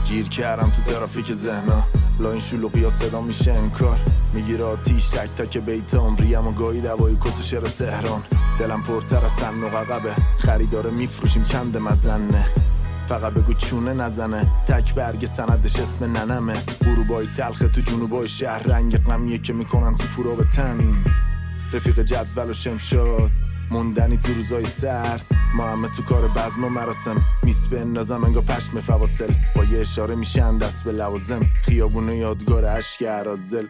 گیر کردم تو ترافیک ذهنا، لا این شلوغی ها صدا میشه انکار، میگیره آتیش تک تک بیتام، ریم و گاهی دوایی کت شعر تهران. دلم پرتر از صندوق عقبه، خریداره میفروشیم چند مزنه، فقط بگو چونه نزنه، تک برگ سندش اسم ننمه. غروبای تلخه تو جنوبای شهر، رنگ غمیه که میکنن سفورا به تن، رفیق جدول و شمشاد موندنی تو روزای سرد. ما همه تو کار بزم و مراسم، میس بندازم انگا پشم فواصل، با یه اشاره میشن دست به لوازم، خیابونه یادگار عشق ارازل.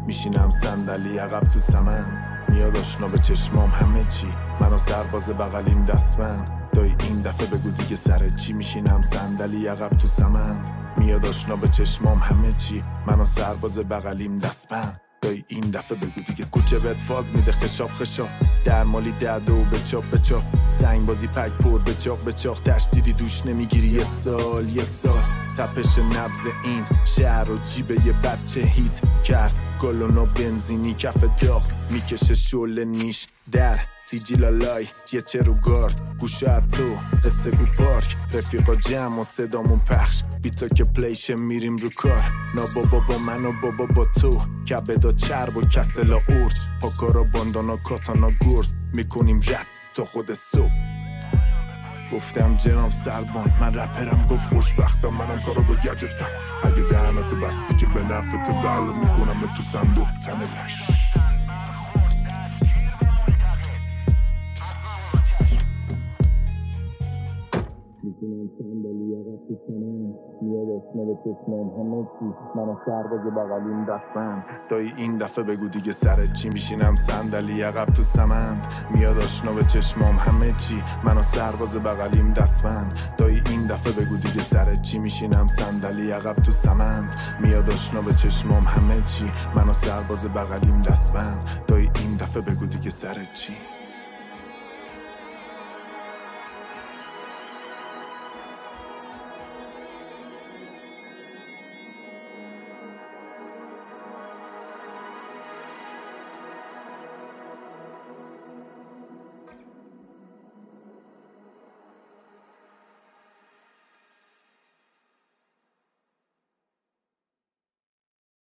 میشینم صندلی عقب تو سمن، میاد آشنا به چشمام همه چی، من و سرباز بغلیم دستبند. دایی این دفعه بگو دیگه سر چی؟ میشینم صندلی عقب تو سمن، میاد آشنا به چشمام همه چی، من و سرباز بغلیم دستبند. دایی این دفعه بگو دیگه. کوچه بهت فاز میده خشاب خشاب، درمالی دده و به چاپ سنگ بازی پک پر به چاق تشدیدی دوش نمیگیری یه سال تپش نبض این شهر و جیبه یه بچه هیت کرد، گلونا بنزینی کف داغ میکشه شل نیش در سیجیلالای یه چروگارد، گوشه تو قصه گو پارک، رفیقا جمع و صدامون پخش، بیتا که پلیشه میریم رو کار، نا بابا با من و بابا با تو، کبدا چرب و کسلا اورج، پاکارا باندانا کاتانا گرز، میکنیم رپ تا خود صبح. گفتم جناب سربان من رپرم، گفت خوشبختم منم کارو با گجتم، اگه دهنتو بستی که به نفت فعلا میکنم تو صندوق تنلش. میکنم صندلی عقب تو سنم، میاد آشنا به چشمام همه چی، من و سرباز بغلیم دستبند. دایی این دفعه بگو دیگه سر چی؟ میشینم صندلی عقب تو سمند، میاد آشنا به چشمام همه چی، من و سرباز بغلیم دستبند. دایی این دفعه بگو دیگه سر چی؟ میشینم صندلی عقب تو سمند، میاد آشنا به چشمام همه چی، من و سرباز بغلیم دستبند. دایی این دفعه بگو دیگه سر چی؟